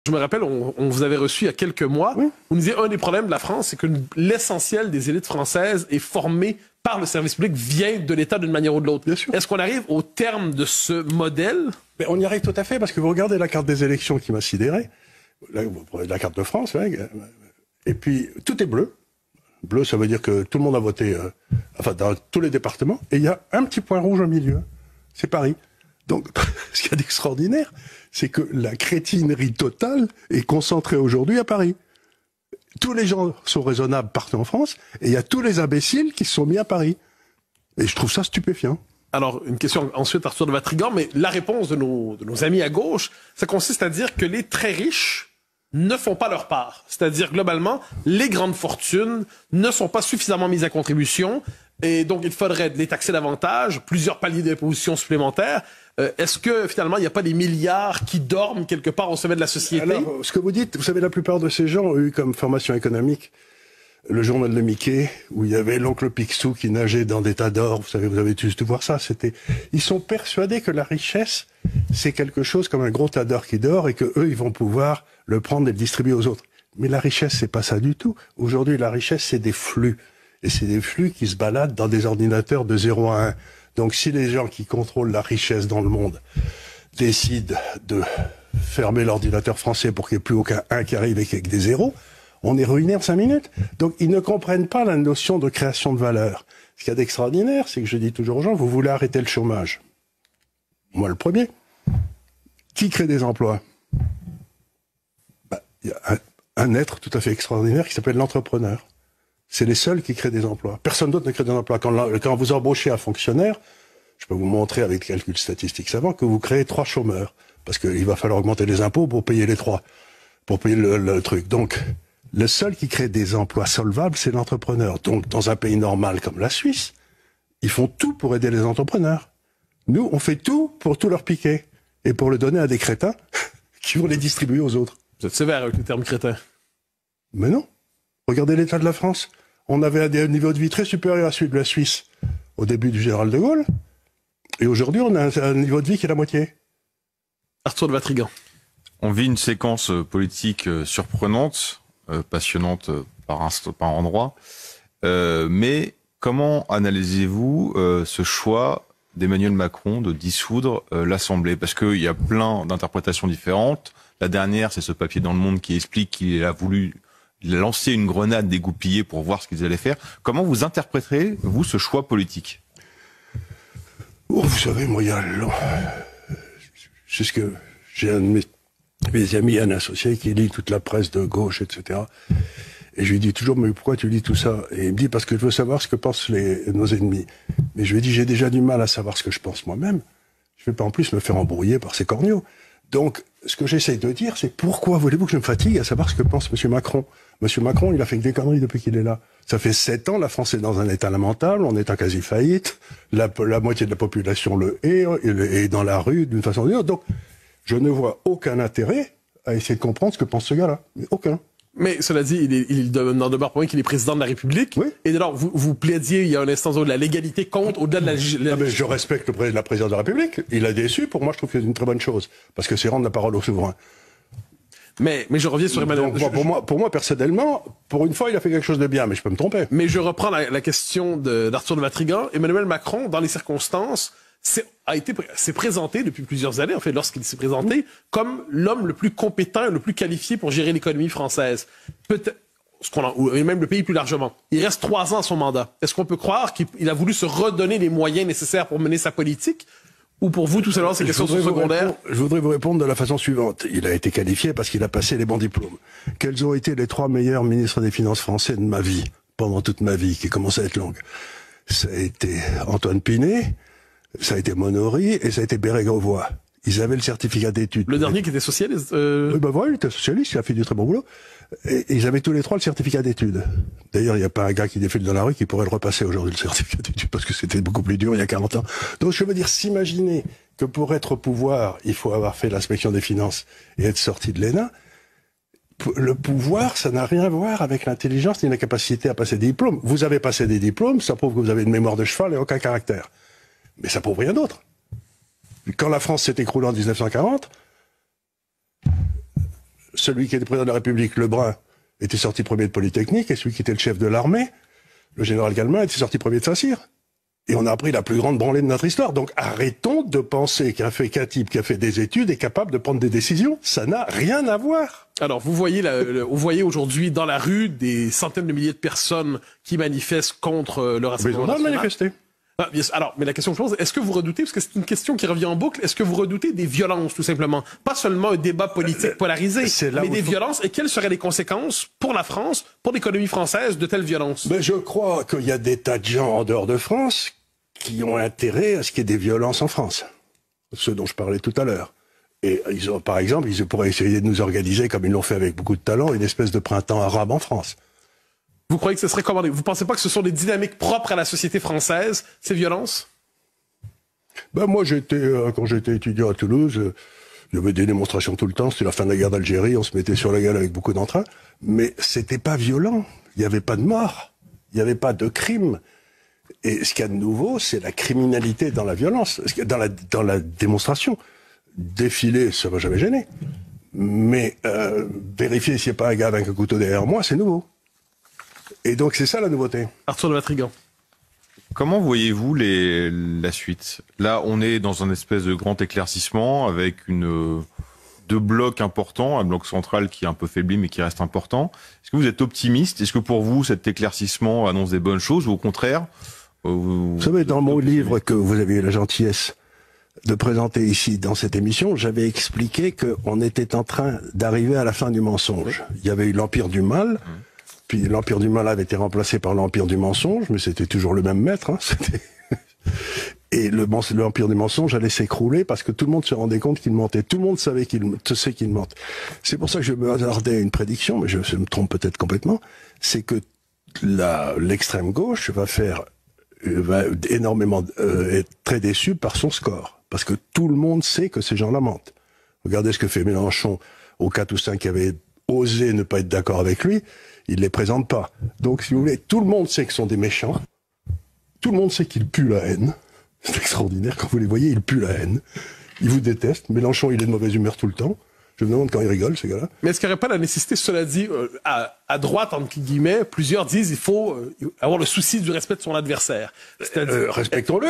Je me rappelle, on vous avait reçu il y a quelques mois. Oui. Vous nous disiez un des problèmes de la France, c'est que l'essentiel des élites françaises est formé par le service public, vient de l'État d'une manière ou de l'autre. Est-ce qu'on arrive au terme de ce modèle? Mais on y arrive tout à fait, parce que vous regardez la carte des élections qui m'a sidéré, là, vous prenez la carte de France, là, et puis tout est bleu. Bleu, ça veut dire que tout le monde a voté, enfin dans tous les départements, et il y a un petit point rouge au milieu, c'est Paris. Donc, ce qu'il y a d'extraordinaire, c'est que la crétinerie totale est concentrée aujourd'hui à Paris. Tous les gens sont raisonnables partout en France, et il y a tous les imbéciles qui se sont mis à Paris. Et je trouve ça stupéfiant. Alors, une question ensuite, Arthur de Vatrigan, mais la réponse de nos amis à gauche, ça consiste à dire que les très riches ne font pas leur part. C'est-à-dire, globalement, les grandes fortunes ne sont pas suffisamment mises à contribution, et donc il faudrait les taxer davantage, plusieurs paliers d'imposition supplémentaires. Est-ce que, finalement, il n'y a pas des milliards qui dorment quelque part au sommet de la société? Alors, ce que vous dites, vous savez, la plupart de ces gens ont eu comme formation économique le journal de Mickey, où il y avait l'oncle Picsou qui nageait dans des tas d'or. Vous savez, vous avez tous dû voir ça. Ils sont persuadés que la richesse, c'est quelque chose comme un gros tas d'or qui dort et que eux, ils vont pouvoir le prendre et le distribuer aux autres. Mais la richesse, c'est pas ça du tout. Aujourd'hui, la richesse, c'est des flux. Et c'est des flux qui se baladent dans des ordinateurs de 0 à 1. Donc, si les gens qui contrôlent la richesse dans le monde décident de fermer l'ordinateur français pour qu'il n'y ait plus aucun 1 qui arrive avec des zéros, on est ruiné en 5 minutes. Donc, ils ne comprennent pas la notion de création de valeur. Ce qu'il y a d'extraordinaire, c'est que je dis toujours aux gens, vous voulez arrêter le chômage. Moi, le premier. Qui crée des emplois? Il y a un être tout à fait extraordinaire qui s'appelle l'entrepreneur. C'est les seuls qui créent des emplois. Personne d'autre ne crée des emplois. Quand vous embauchez un fonctionnaire, je peux vous montrer avec des calculs statistiques savants que vous créez 3 chômeurs. Parce qu'il va falloir augmenter les impôts pour payer les 3. Pour payer le truc. Donc, le seul qui crée des emplois solvables, c'est l'entrepreneur. Donc, dans un pays normal comme la Suisse, ils font tout pour aider les entrepreneurs. Nous, on fait tout pour tout leur piquer. Et pour le donner à des crétins qui vont les distribuer aux autres. Vous êtes sévère avec le terme crétin. Mais non. Regardez l'état de la France. On avait un niveau de vie très supérieur à celui de la Suisse au début du général de Gaulle. Et aujourd'hui, on a un niveau de vie qui est la moitié. Arthur de Vatrigan. On vit une séquence politique surprenante, passionnante par endroit. Mais comment analysez-vous ce choix d'Emmanuel Macron de dissoudre l'Assemblée? Parce qu'il y a plein d'interprétations différentes. La dernière, c'est ce papier dans Le Monde qui explique qu'il a voulu lancer une grenade dégoupillée pour voir ce qu'ils allaient faire. Comment vous interpréterez, vous, ce choix politique? Oh, vous savez, moi, il y a... C'est ce que j'ai un de mes amis, un associé, qui lit toute la presse de gauche, etc. Et je lui dis toujours, mais pourquoi tu lis tout ça? Et il me dit, parce que je veux savoir ce que pensent nos ennemis. Mais je lui ai dit, j'ai déjà du mal à savoir ce que je pense moi-même. Je ne vais pas en plus me faire embrouiller par ces corneaux. Donc, ce que j'essaye de dire, c'est pourquoi voulez-vous que je me fatigue à savoir ce que pense M. Macron? M. Macron, il a fait que des conneries depuis qu'il est là. Ça fait 7 ans, la France est dans un état lamentable, on est en quasi-faillite, la moitié de la population le hait, est dans la rue d'une façon ou d'une autre. Donc, je ne vois aucun intérêt à essayer de comprendre ce que pense ce gars-là. Mais aucun. Mais cela dit, il n'en demeure pas moins qu'il est président de la République. Oui. Et alors, vous plaidiez il y a un instant de la légalité compte au-delà de la... mais je respecte la présidence de la République. Il a déçu. Pour moi, je trouve que c'est une très bonne chose. Parce que c'est rendre la parole au souverain. Mais je reviens sur Emmanuel... Pour moi, personnellement, pour une fois, il a fait quelque chose de bien, mais je peux me tromper. Mais je reprends la question d'Arthur de Vatrigan. Emmanuel Macron, dans les circonstances, s'est présenté depuis plusieurs années, en fait, lorsqu'il s'est présenté, comme l'homme le plus compétent et le plus qualifié pour gérer l'économie française. Peut-être, ou même le pays plus largement. Il reste 3 ans à son mandat. Est-ce qu'on peut croire qu'il a voulu se redonner les moyens nécessaires pour mener sa politique? Ou pour vous, tout simplement, ces questions sont secondaires? Je voudrais vous répondre de la façon suivante. Il a été qualifié parce qu'il a passé les bons diplômes. Quels ont été les 3 meilleurs ministres des Finances français de ma vie, pendant toute ma vie, qui commence à être longue? Ça a été Antoine Pinet, ça a été Monory et ça a été Bérégovoy. Ils avaient le certificat d'études. Le dernier qui était socialiste Oui, ben voilà, il était socialiste, il a fait du très bon boulot. Et ils avaient tous les 3 le certificat d'études. D'ailleurs, il n'y a pas un gars qui défile dans la rue qui pourrait le repasser aujourd'hui, le certificat d'études, parce que c'était beaucoup plus dur il y a 40 ans. Donc, je veux dire, s'imaginer que pour être au pouvoir, il faut avoir fait l'inspection des finances et être sorti de l'ENA, le pouvoir, ça n'a rien à voir avec l'intelligence ni la capacité à passer des diplômes. Vous avez passé des diplômes, ça prouve que vous avez une mémoire de cheval et aucun caractère. Mais ça prouve rien d'autre. Quand la France s'est écroulée en 1940, celui qui était président de la République, Lebrun, était sorti premier de Polytechnique, et celui qui était le chef de l'armée, le général Gallemain, était sorti premier de Saint-Cyr. Et on a appris la plus grande branlée de notre histoire. Donc arrêtons de penser qu'un type qui a fait des études est capable de prendre des décisions. Ça n'a rien à voir. Alors, vous voyez aujourd'hui dans la rue des centaines de milliers de personnes qui manifestent contre le Rassemblement national. Ils ont le droit de manifester. Ah, bien sûr. Alors, mais la question que je pose, est-ce que vous redoutez, parce que c'est une question qui revient en boucle, est-ce que vous redoutez des violences, tout simplement? Pas seulement un débat politique polarisé, mais des violences, et quelles seraient les conséquences pour la France, pour l'économie française, de telles violences? Ben, je crois qu'il y a des tas de gens en dehors de France qui ont intérêt à ce qu'il y ait des violences en France. Ceux dont je parlais tout à l'heure. Et par exemple, ils pourraient essayer de nous organiser, comme ils l'ont fait avec beaucoup de talent, une espèce de printemps arabe en France. Vous croyez que ce serait commandé? Vous pensez pas que ce sont des dynamiques propres à la société française, ces violences? Ben moi, quand j'étais étudiant à Toulouse, il y avait des démonstrations tout le temps. C'était la fin de la guerre d'Algérie, on se mettait sur la gueule avec beaucoup d'entrain. Mais c'était pas violent. Il n'y avait pas de mort. Il n'y avait pas de crime. Et ce qu'il y a de nouveau, c'est la criminalité dans la violence, dans la démonstration. Défiler, ça m'a jamais gêné. Mais vérifier s'il n'y a pas un gars avec un couteau derrière moi, c'est nouveau. Et donc c'est ça la nouveauté. Arthur de Vatrigan. Comment voyez-vous la suite? Là, on est dans un espèce de grand éclaircissement avec deux blocs importants, un bloc central qui est un peu faibli mais qui reste important. Est-ce que vous êtes optimiste? Est-ce que pour vous, cet éclaircissement annonce des bonnes choses ou au contraire Vous savez, dans mon livre que vous avez eu la gentillesse de présenter ici dans cette émission, j'avais expliqué qu'on était en train d'arriver à la fin du mensonge. Il y avait eu l'Empire du Mal, puis l'Empire du Mal avait été remplacé par l'Empire du Mensonge, mais c'était toujours le même maître. Hein, et l'Empire du Mensonge allait s'écrouler parce que tout le monde se rendait compte qu'il mentait. Tout le monde savait qu'il mente. C'est pour ça que je me hasardais à une prédiction, mais je me trompe peut-être complètement, c'est que l'extrême gauche va énormément être très déçu par son score. Parce que tout le monde sait que ces gens-là mentent. Regardez ce que fait Mélenchon aux 4 ou 5 qui avaient osé ne pas être d'accord avec lui. Il les présente pas. Donc, si vous voulez, tout le monde sait que ce sont des méchants. Tout le monde sait qu'ils puent la haine. C'est extraordinaire. Quand vous les voyez, ils puent la haine. Ils vous détestent. Mélenchon, il est de mauvaise humeur tout le temps. Je me demande quand ils rigolent, ces gars-là. Mais est-ce qu'il n'y aurait pas la nécessité, cela dit, à droite, entre guillemets, plusieurs disent il faut avoir le souci du respect de son adversaire. Respectons-le.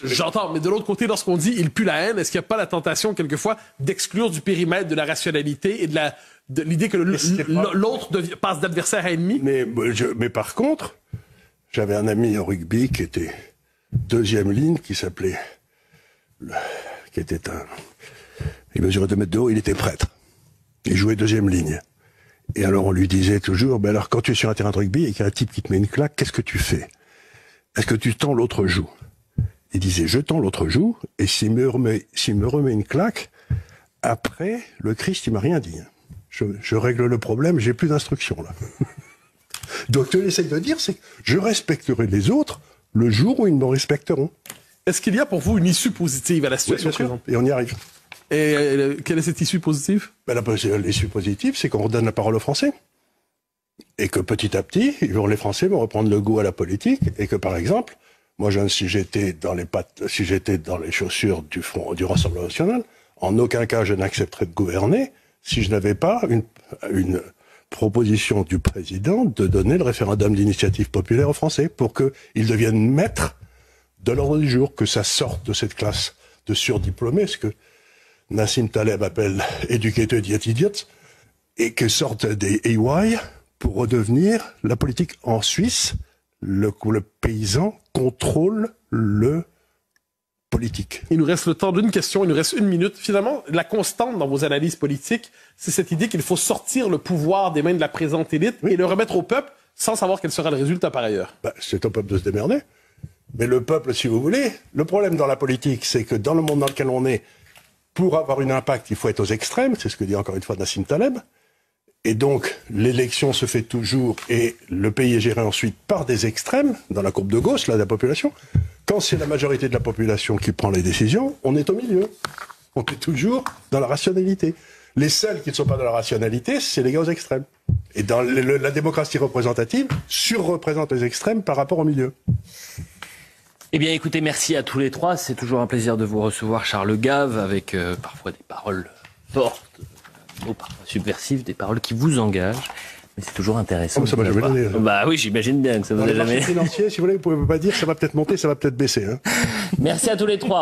J'entends, mais de l'autre côté, lorsqu'on dit il pue la haine, est-ce qu'il n'y a pas la tentation, quelquefois, d'exclure du périmètre de la rationalité et de l'idée que l'autre passe d'adversaire à ennemi? Mais par contre, j'avais un ami en rugby qui était deuxième ligne, qui était il mesurait 2 mètres de haut, il était prêtre. Il jouait deuxième ligne. Et alors on lui disait toujours, ben alors quand tu es sur un terrain de rugby et qu'il y a un type qui te met une claque, qu'est-ce que tu fais? Est-ce que tu tends l'autre joue? Il disait, je tends l'autre joue, et s'il me remet une claque, après, le Christ, il m'a rien dit. Je règle le problème, j'ai plus d'instructions, là. Donc, ce que j'essaie de dire, c'est que je respecterai les autres le jour où ils me respecteront. Est-ce qu'il y a pour vous une issue positive à la situation présente? Et on y arrive. Et quelle est cette issue positive? L'issue positive, c'est qu'on redonne la parole aux Français. Et que petit à petit, les Français vont reprendre le goût à la politique. Et que, par exemple, moi, si j'étais dans les chaussures du Rassemblement national, en aucun cas je n'accepterais de gouverner si je n'avais pas une proposition du président de donner le référendum d'initiative populaire aux Français pour qu'ils deviennent maîtres de l'ordre du jour, que ça sorte de cette classe de surdiplômés, ce que Nassim Taleb appelle educated yet idiots, et que sortent des EY pour redevenir la politique en Suisse. Le paysan contrôle le politique. Il nous reste le temps d'une question, il nous reste 1 minute. Finalement, la constante dans vos analyses politiques, c'est cette idée qu'il faut sortir le pouvoir des mains de la présente élite et le remettre au peuple sans savoir quel sera le résultat par ailleurs. C'est au peuple de se démerder. Mais le peuple, si vous voulez, le problème dans la politique, c'est que dans le monde dans lequel on est, pour avoir un impact, il faut être aux extrêmes, c'est ce que dit encore une fois Nassim Taleb. Et donc, l'élection se fait toujours et le pays est géré ensuite par des extrêmes, dans la courbe de Gauss, là, de la population. Quand c'est la majorité de la population qui prend les décisions, on est au milieu. On est toujours dans la rationalité. Les seuls qui ne sont pas dans la rationalité, c'est les gars aux extrêmes. Et dans la démocratie représentative, surreprésente les extrêmes par rapport au milieu. Eh bien, écoutez, merci à tous les trois. C'est toujours un plaisir de vous recevoir, Charles Gave, avec parfois des paroles fortes, mots parfois subversifs, des paroles qui vous engagent. Mais c'est toujours intéressant. Oh, ça m'a jamais donné. Bah oui, j'imagine bien que ça vous Dans a les marchés jamais. financiers, si vous voulez, vous pouvez pas dire ça va peut-être monter, ça va peut-être baisser. Hein. Merci à tous les trois.